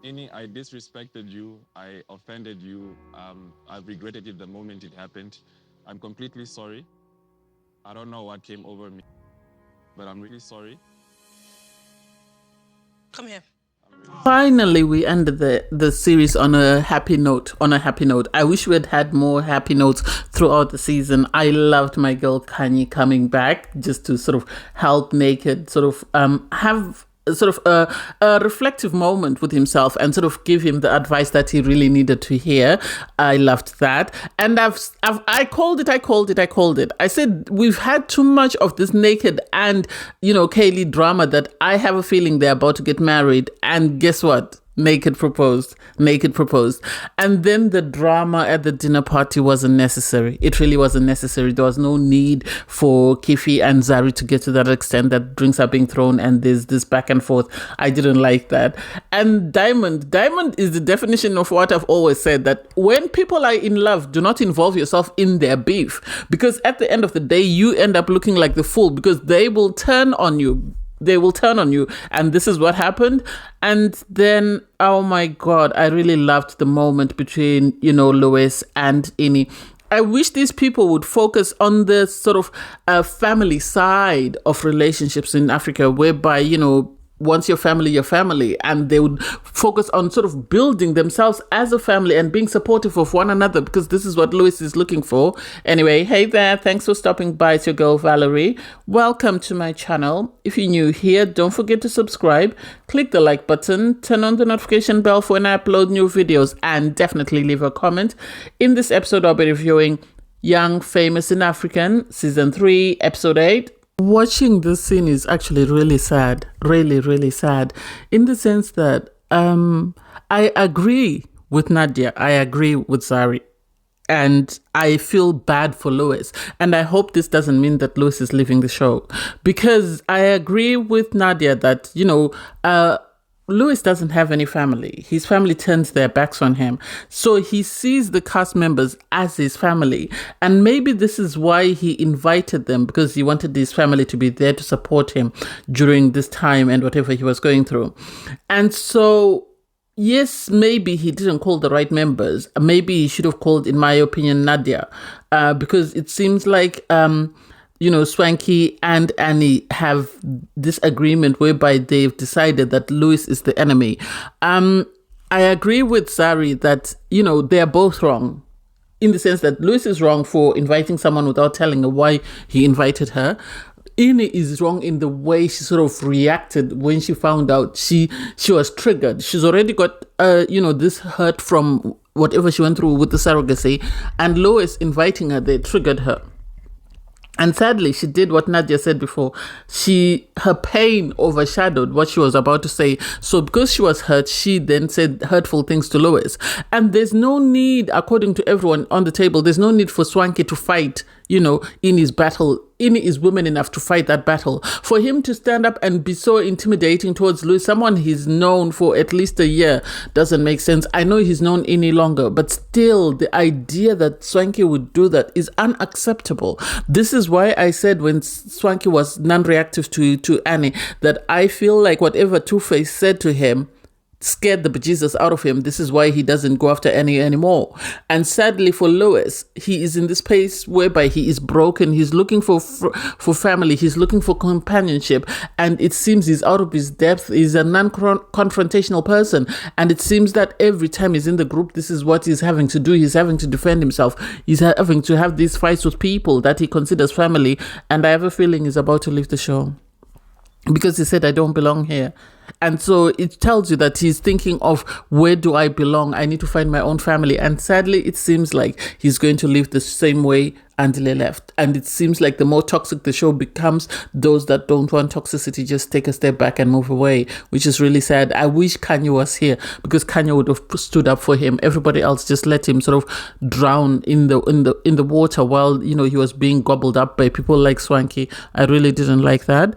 Any, I disrespected you, I offended you, I've regretted it the moment it happened. I'm completely sorry. I don't know what came over me, but I'm really sorry. Come here. Finally, we ended the series on a happy note. On a happy note, I wish we had had more happy notes throughout the season. I loved my girl Khanyi coming back just to sort of help Naked sort of have sort of a reflective moment with himself and sort of give him the advice that he really needed to hear. I loved that, and I called it. I said we've had too much of this Naked and Kaylee drama that I have a feeling they're about to get married. And guess what? Naked proposed. And then the drama at the dinner party wasn't necessary. It really wasn't necessary. There was no need for Kefilwe and Zari to get to that extent that drinks are being thrown and there's this back and forth. I didn't like that. And Diamond is the definition of what I've always said, that when people are in love, do not involve yourself in their beef, because at the end of the day, you end up looking like the fool because they will turn on you. And this is what happened. And then, oh my God, I really loved the moment between Louis and Ini. I wish these people would focus on the sort of family side of relationships in Africa, whereby once your family, and they would focus on sort of building themselves as a family and being supportive of one another, because this is what Louis is looking for. Anyway, hey there, thanks for stopping by. It's your girl Valerie. Welcome to my channel. If you're new here, don't forget to subscribe, click the like button, turn on the notification bell for when I upload new videos, and definitely leave a comment. In this episode, I'll be reviewing Young, Famous in African, Season 3, Episode 8. Watching this scene is actually really sad, really sad, in the sense that I agree with Nadia, I agree with Zari, and I feel bad for Louis. And I hope this doesn't mean that Louis is leaving the show, because I agree with Nadia that, Louis doesn't have any family. His family turns their backs on him. So he sees the cast members as his family. And maybe this is why he invited them, because he wanted his family to be there to support him during this time and whatever he was going through. And so, yes, maybe he didn't call the right members. Maybe he should have called, in my opinion, Nadia, because it seems like Swanky and Annie have this agreement whereby they've decided that Louis is the enemy. I agree with Zari that, they're both wrong, in the sense that Louis is wrong for inviting someone without telling her why he invited her. Ini is wrong in the way she sort of reacted when she found out she was triggered. She's already got, this hurt from whatever she went through with the surrogacy, and Louis inviting her there triggered her. And sadly, she did what Nadia said before. Her pain overshadowed what she was about to say. So because she was hurt, she then said hurtful things to Louis. And there's no need, according to everyone on the table, there's no need for Swanky to fight, in his battle. Ini is woman enough to fight that battle. For him to stand up and be so intimidating towards Louis, someone he's known for at least a year, doesn't make sense. I know he's known Ini longer, but still, the idea that Swanky would do that is unacceptable. This is why I said when Swanky was non-reactive to Annie, that I feel like whatever Two-Face said to him scared the bejesus out of him. This is why he doesn't go after Annie anymore. And sadly for Louis, he is in this place whereby he is broken. He's looking for family. He's looking for companionship. And it seems he's out of his depth. He's a non-confrontational person. And it seems that every time he's in the group, this is what he's having to do. He's having to defend himself. He's having to have these fights with people that he considers family. And I have a feeling he's about to leave the show, because he said, I don't belong here. And so it tells you that he's thinking of, where do I belong? I need to find my own family. And sadly, it seems like he's going to live the same way Andile left. And it seems like the more toxic the show becomes, those that don't want toxicity just take a step back and move away, which is really sad. I wish Khanyi was here, because Khanyi would have stood up for him. Everybody else just let him sort of drown in the water while, he was being gobbled up by people like Swanky. I really didn't like that.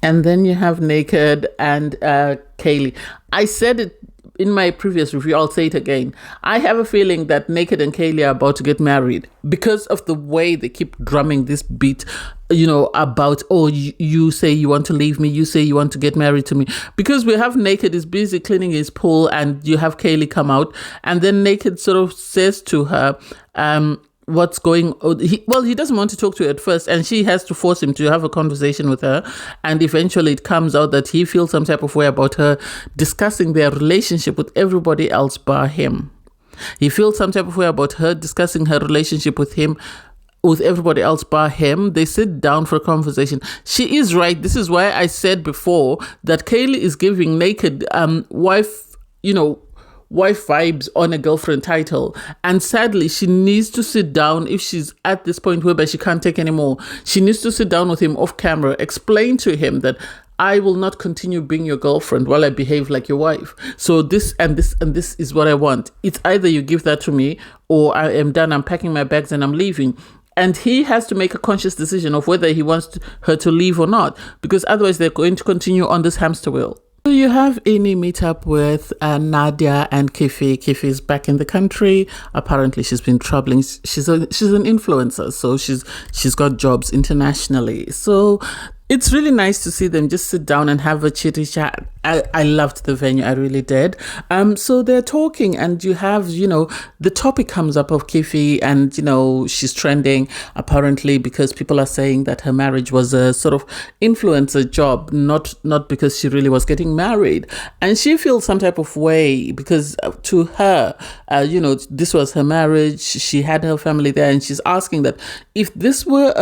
And then you have Naked and Kaylee. I said it in my previous review, I'll say it again. I have a feeling that Naked and Kaylee are about to get married because of the way they keep drumming this beat, about, oh, you say you want to leave me, you say you want to get married to me. Because we have Naked is busy cleaning his pool, and you have Kaylee come out, and then Naked sort of says to her, what's going on. He doesn't want to talk to her at first, and she has to force him to have a conversation with her, and eventually it comes out that he feels some type of way about her discussing their relationship with everybody else bar him. He feels some type of way about her discussing her relationship with him with everybody else bar him. They sit down for a conversation. She is right. This is why I said before that Kaylee is giving Naked wife vibes on a girlfriend title. And sadly, she needs to sit down if she's at this point whereby she can't take anymore. She needs to sit down with him off camera, explain to him that I will not continue being your girlfriend while I behave like your wife. So this and this and this is what I want. It's either you give that to me or I am done. I'm packing my bags and I'm leaving. And he has to make a conscious decision of whether he wants her to leave or not, because otherwise they're going to continue on this hamster wheel. So you have Ini meet up with Nadia and Kefi. Kefi is back in the country. Apparently, she's been traveling. She's an influencer, so she's got jobs internationally. So it's really nice to see them just sit down and have a chitty chat. I loved the venue, I really did. So they're talking, and you have, the topic comes up of Kefi, and, she's trending apparently because people are saying that her marriage was a sort of influencer job, not because she really was getting married. And she feels some type of way because to her, this was her marriage. She had her family there, and she's asking that if this were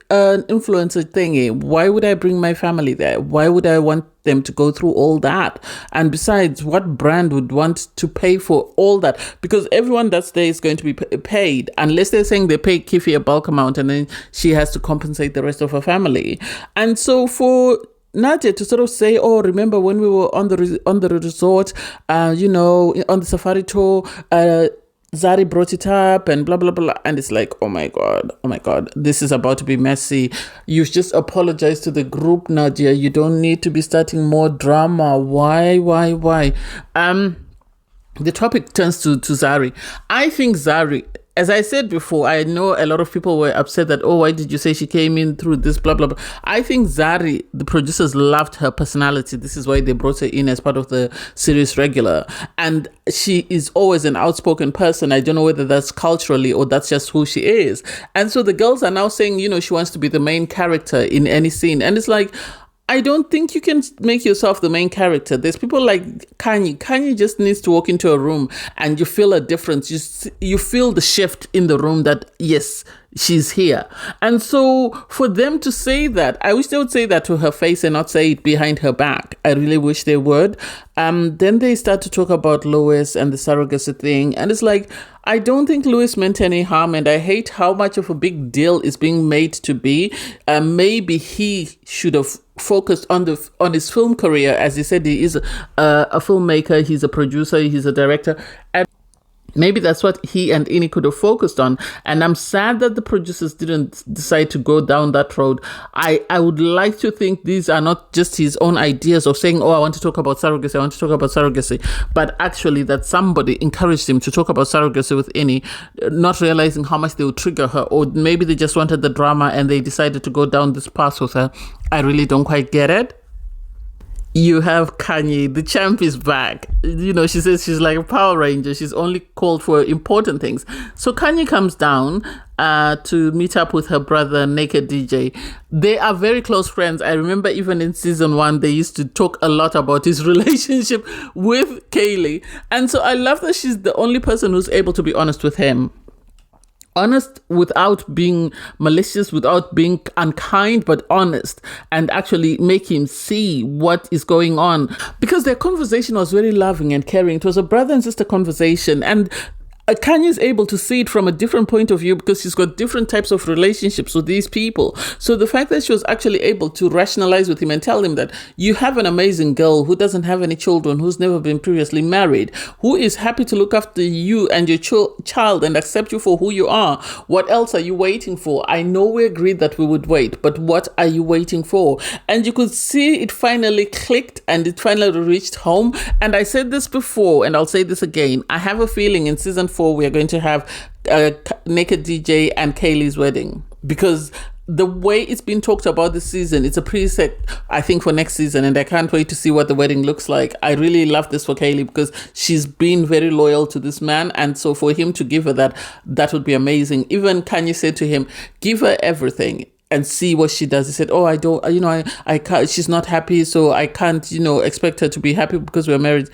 an influencer thingy, why would I bring my family there? Why would I want them to go through all that? And besides, what brand would want to pay for all that? Because everyone that's there is going to be paid, unless they're saying they pay Kefi a bulk amount and then she has to compensate the rest of her family. And so for Nadia to sort of say, oh, remember when we were on the resort, on the safari tour, Zari brought it up and blah, blah, blah. And it's like, oh my God, this is about to be messy. You just apologize to the group, Nadia. You don't need to be starting more drama. Why? The topic turns to Zari. I think Zari, as I said before, I know a lot of people were upset that, oh, why did you say she came in through this, blah, blah, blah. I think Zari, the producers loved her personality. This is why they brought her in as part of the series regular. And she is always an outspoken person. I don't know whether that's culturally or that's just who she is. And so the girls are now saying, she wants to be the main character in any scene. And it's like, I don't think you can make yourself the main character. There's people like Khanyi. Khanyi just needs to walk into a room and you feel a difference. You feel the shift in the room that, yes, she's here. And so for them to say that, I wish they would say that to her face and not say it behind her back. I really wish they would. Then they start to talk about Louis and the surrogacy thing. And it's like, I don't think Louis meant any harm, and I hate how much of a big deal is being made to be. Maybe he should have focused on his film career. As he said, he is a filmmaker, he's a producer, he's a director. And maybe that's what he and Ini could have focused on. And I'm sad that the producers didn't decide to go down that road. I would like to think these are not just his own ideas of saying, oh, I want to talk about surrogacy, but actually that somebody encouraged him to talk about surrogacy with Ini, not realizing how much they would trigger her. Or maybe they just wanted the drama and they decided to go down this path with her. I really don't quite get it. You have Khanyi, the champ is back. She says she's like a Power Ranger. She's only called for important things. So Khanyi comes down to meet up with her brother, Naked DJ. They are very close friends. I remember even in season 1, they used to talk a lot about his relationship with Kaylee. And so I love that she's the only person who's able to be honest with him. Honest without being malicious, without being unkind, but honest, and actually make him see what is going on. Because their conversation was very loving and caring. It was a brother and sister conversation. And Kanye is able to see it from a different point of view because she's got different types of relationships with these people. So the fact that she was actually able to rationalize with him and tell him that you have an amazing girl who doesn't have any children, who's never been previously married, who is happy to look after you and your child and accept you for who you are. What else are you waiting for? I know we agreed that we would wait, but what are you waiting for? And you could see it finally clicked and it finally reached home. And I said this before and I'll say this again. I have a feeling in season 4 we are going to have Naked DJ and Kaylee's wedding, because the way it's been talked about this season, it's a preset, I think, for next season, and I can't wait to see what the wedding looks like. I really love this for Kaylee because she's been very loyal to this man, and so for him to give her that would be amazing. Even Kanye said to him, give her everything and see what she does. He said, oh, I don't, I can't, she's not happy, so I can't, expect her to be happy because we're married.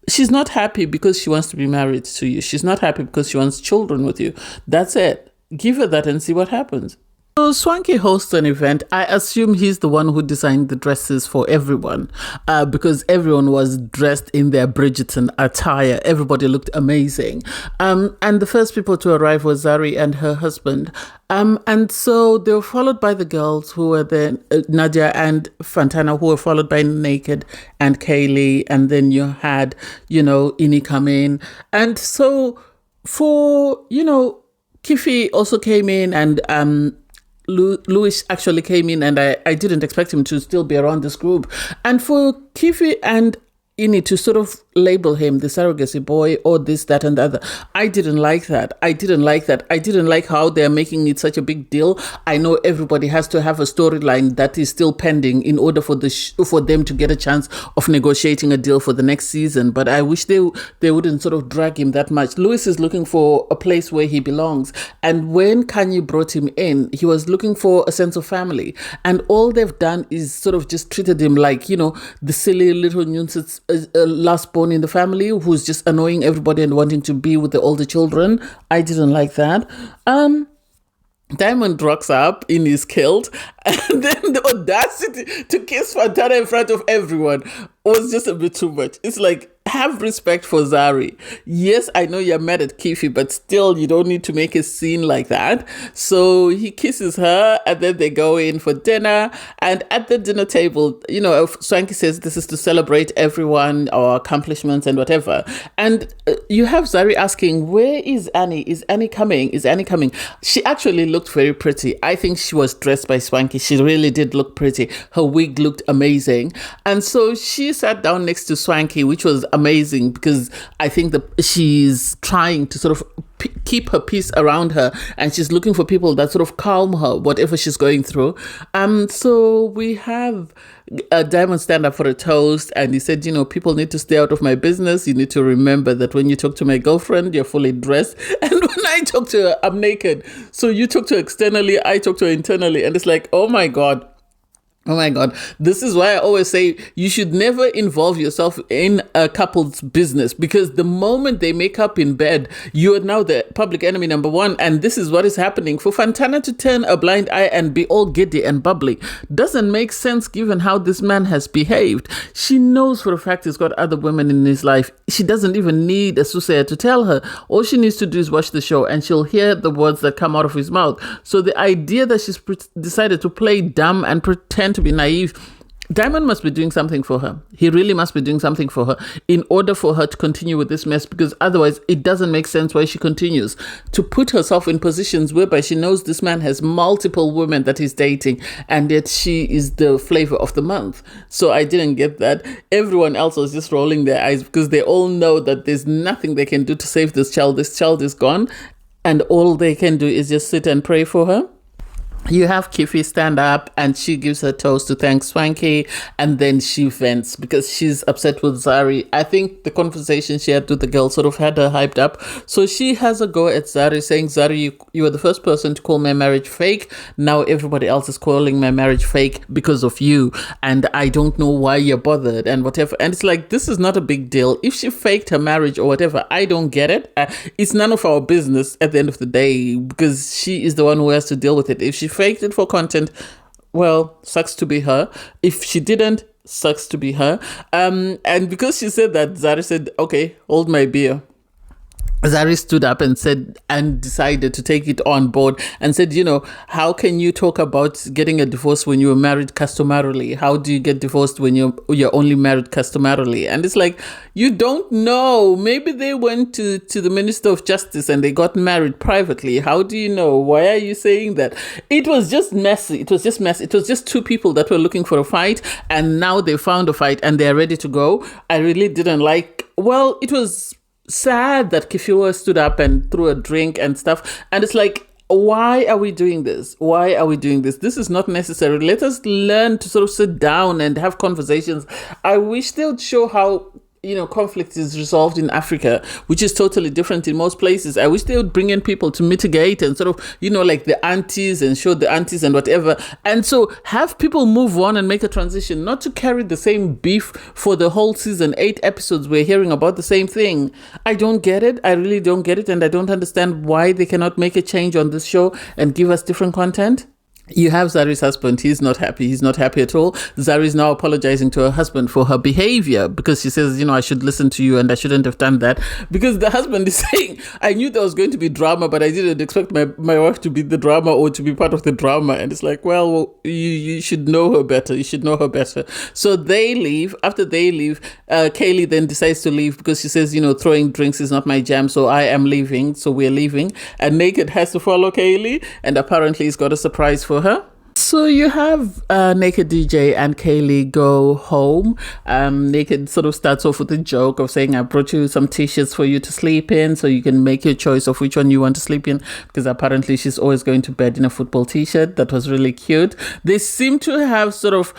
She's not happy because she wants to be married to you. She's not happy because she wants children with you. That's it. Give her that and see what happens. So Swanky hosts an event. I assume he's the one who designed the dresses for everyone, because everyone was dressed in their Bridgerton attire. Everybody looked amazing. And the first people to arrive were Zari and her husband. And so they were followed by the girls who were there, Nadia and Fantana, who were followed by Naked and Kaylee. And then you had, Ini come in. And so Kifi also came in, and Louis actually came in, and I didn't expect him to still be around this group. And for Kifi and Ini to sort of label him the surrogacy boy or this, that, and the other, I didn't like that. I didn't like how they're making it such a big deal. I know everybody has to have a storyline that is still pending in order for for them to get a chance of negotiating a deal for the next season. But I wish they wouldn't sort of drag him that much. Louis is looking for a place where he belongs. And when Kanye brought him in, he was looking for a sense of family. And all they've done is sort of just treated him like, the silly little nuisance last born in the family who's just annoying everybody and wanting to be with the older children. I didn't like that. Diamond rocks up in his kilt, and then the audacity to kiss Fantana in front of everyone was just a bit too much. It's like, have respect for Zari. Yes, I know you're mad at Kifi, but still, you don't need to make a scene like that. So he kisses her, and then they go in for dinner. And at the dinner table, Swanky says this is to celebrate everyone, our accomplishments and whatever. And you have Zari asking, where is Annie? Is Annie coming? Is Annie coming? She actually looked very pretty. I think she was dressed by Swanky. She really did look pretty. Her wig looked amazing. And so she sat down next to Swanky, which was amazing because I think that she's trying to sort of keep her peace around her, and she's looking for people that sort of calm her, whatever she's going through. So we have Diamond stand up for a toast, and he said, people need to stay out of my business. You need to remember that when you talk to my girlfriend, you're fully dressed, and when I talk to her, I'm naked. So you talk to her externally, I talk to her internally, and it's like, oh my God. This is why I always say you should never involve yourself in a couple's business, because the moment they make up in bed, you are now the public enemy number one. And this is what is happening. For Fantana to turn a blind eye and be all giddy and bubbly doesn't make sense given how this man has behaved. She knows for a fact he's got other women in his life. She doesn't even need a soothsayer to tell her. All she needs to do is watch the show and she'll hear the words that come out of his mouth. So the idea that she's decided to play dumb and pretend to be naive, Diamond must be doing something for her. He really must be doing something for her in order for her to continue with this mess, because otherwise it doesn't make sense why she continues to put herself in positions whereby she knows this man has multiple women that he's dating, and yet she is the flavor of the month. So I didn't get that. Everyone else was just rolling their eyes because they all know that there's nothing they can do to save this child. This child is gone, and all they can do is just sit and pray for her. You have Kifi stand up and she gives her toast to thank Swanky, and then she vents because she's upset with Zari. I think the conversation she had with the girl sort of had her hyped up. So she has a go at Zari, saying, Zari, you were the first person to call my marriage fake. Now everybody else is calling my marriage fake because of you, and I don't know why you're bothered and whatever. And it's like, this is not a big deal. If she faked her marriage or whatever, I don't get it. It's none of our business at the end of the day, because she is the one who has to deal with it. If she faked it for content, well, sucks to be her. If she didn't, sucks to be her. And because she said that, Zari said, okay, hold my beer. Zari stood up and said, and decided to take it on board and said, how can you talk about getting a divorce when you were married customarily? How do you get divorced when you're only married customarily? And it's like, you don't know. Maybe they went to the Minister of Justice and they got married privately. How do you know? Why are you saying that? It was just messy. It was just two people that were looking for a fight, and now they found a fight and they're ready to go. I really didn't like, it was sad that Kefilwe stood up and threw a drink and stuff. And it's like, why are we doing this? Why are we doing this? This is not necessary. Let us learn to sort of sit down and have conversations. I wish they would show how conflict is resolved in Africa, which is totally different in most places. I wish they would bring in people to mitigate and sort of, like the aunties, and show the aunties and whatever. And so have people move on and make a transition, not to carry the same beef for the whole season. 8 episodes, we're hearing about the same thing. I don't get it. I really don't get it. And I don't understand why they cannot make a change on this show and give us different content. You have Zari's husband. He's not happy. He's not happy at all. Zari is now apologizing to her husband for her behavior, because she says, I should listen to you and I shouldn't have done that. Because the husband is saying, I knew there was going to be drama, but I didn't expect my wife to be the drama or to be part of the drama. And it's like, well, you should know her better. You should know her better. So they leave. After they leave, Kaylee then decides to leave because she says, throwing drinks is not my jam. So I am leaving. So we're leaving. And Naked has to follow Kaylee. And apparently he's got a surprise for her. So you have Naked DJ and Kaylee go home. Naked sort of starts off with a joke of saying, I brought you some t-shirts for you to sleep in, so you can make your choice of which one you want to sleep in, because apparently she's always going to bed in a football t-shirt. That was really cute. They seem to have sort of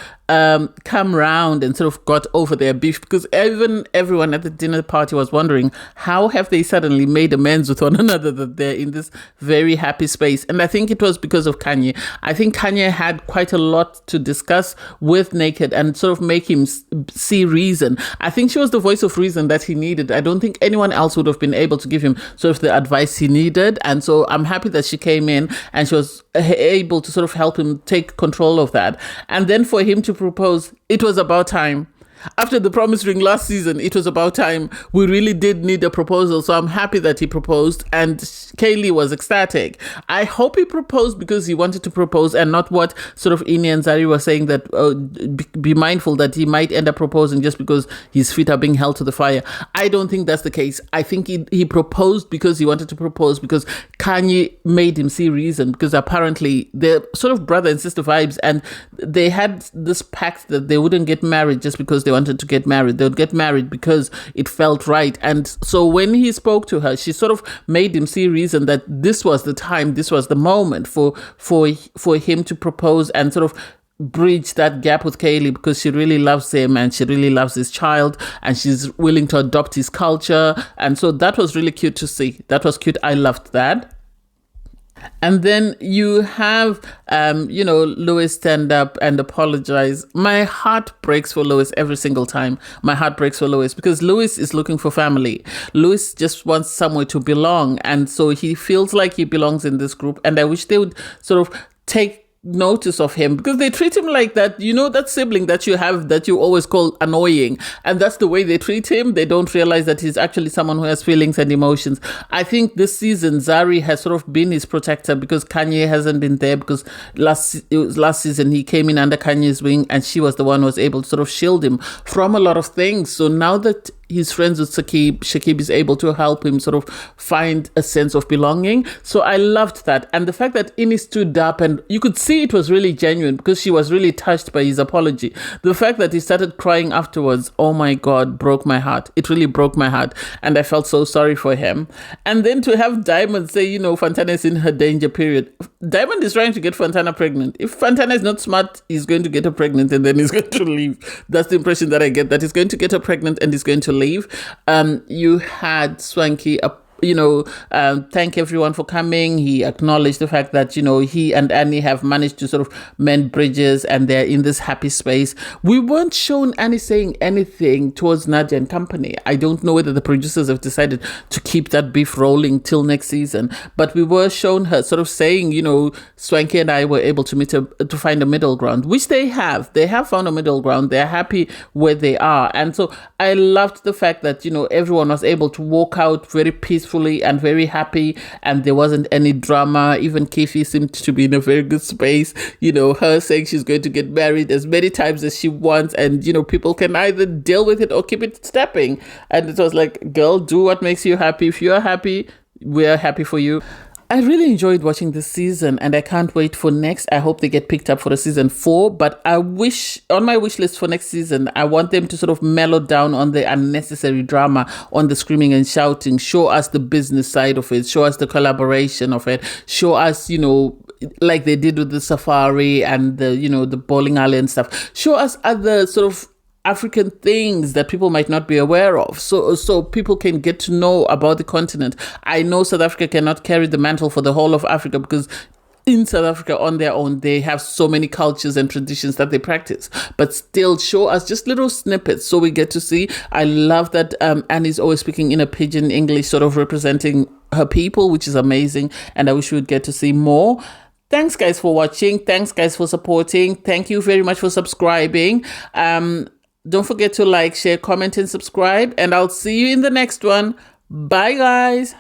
come round and sort of got over their beef, because even everyone at the dinner party was wondering, how have they suddenly made amends with one another, that they're in this very happy space? And I think it was because of Khanyi. I think Khanyi had quite a lot to discuss with Naked and sort of make him see reason. I think she was the voice of reason that he needed. I don't think anyone else would have been able to give him sort of the advice he needed. And so I'm happy that she came in and she was able to sort of help him take control of that. And then for him to propose, it was about time. After the promise ring last season, it was about time. We really did need a proposal. So I'm happy that he proposed, and Kaylee was ecstatic. I hope he proposed because he wanted to propose, and not what sort of Ini and Zari were saying, that be mindful that he might end up proposing just because his feet are being held to the fire. I don't think that's the case. I think he proposed because he wanted to propose, because Khanyi made him see reason, because apparently they're sort of brother and sister vibes, and they had this pact that they wouldn't get married just because they wanted to get married. They would get married because it felt right. And so when he spoke to her, she sort of made him see reason that this was the time, this was the moment for him to propose and sort of bridge that gap with Kaylee, because she really loves him and she really loves his child and she's willing to adopt his culture. And so that was really cute to see. That was cute. I loved that. And then you have, Louis stand up and apologize. My heart breaks for Louis every single time. My heart breaks for Louis, because Louis is looking for family. Louis just wants somewhere to belong. And so he feels like he belongs in this group. And I wish they would sort of take notice of him, because they treat him like that, that sibling that you have that you always call annoying, and that's the way they treat him. They don't realize that he's actually someone who has feelings and emotions. I think this season Zari has sort of been his protector, because Khanyi hasn't been there, because last season he came in under Kanye's wing and she was the one who was able to sort of shield him from a lot of things. So now that he's friends with Shakib is able to help him sort of find a sense of belonging. So I loved that. And the fact that Ini stood up, and you could see it was really genuine, because she was really touched by his apology. The fact that he started crying afterwards, oh my God, broke my heart. It really broke my heart. And I felt so sorry for him. And then to have Diamond say, Fantana is in her danger period. Diamond is trying to get Fantana pregnant. If Fantana is not smart, he's going to get her pregnant and then he's going to leave. That's the impression that I get, that he's going to get her pregnant and he's going to leave. You had Swanky thank everyone for coming. He acknowledged the fact that, he and Annie have managed to sort of mend bridges and they're in this happy space. We weren't shown Annie saying anything towards Nadia and company. I don't know whether the producers have decided to keep that beef rolling till next season, but we were shown her sort of saying, Swanky and I were able to to find a middle ground, which they have. They have found a middle ground. They're happy where they are. And so I loved the fact that, everyone was able to walk out very peaceful peacefully and very happy, and there wasn't any drama. Even Kefi seemed to be in a very good space. Her saying she's going to get married as many times as she wants, and people can either deal with it or keep it stepping. And it was like, girl, do what makes you happy. If you're happy, we're happy for you. I really enjoyed watching this season, and I can't wait for next. I hope they get picked up for a season 4, but I wish, on my wish list for next season, I want them to sort of mellow down on the unnecessary drama, on the screaming and shouting. Show us the business side of it. Show us the collaboration of it. Show us, like they did with the safari and the bowling alley and stuff. Show us other sort of African things that people might not be aware of, so people can get to know about the continent. I know South Africa cannot carry the mantle for the whole of Africa, because in South Africa on their own, they have so many cultures and traditions that they practice, but still show us just little snippets so we get to see. I love that Annie's always speaking in a pidgin English, sort of representing her people, which is amazing, and I wish we would get to see more. Thanks guys for watching. Thanks guys for supporting. Thank you very much for subscribing. Don't forget to like, share, comment, and subscribe. And I'll see you in the next one. Bye, guys.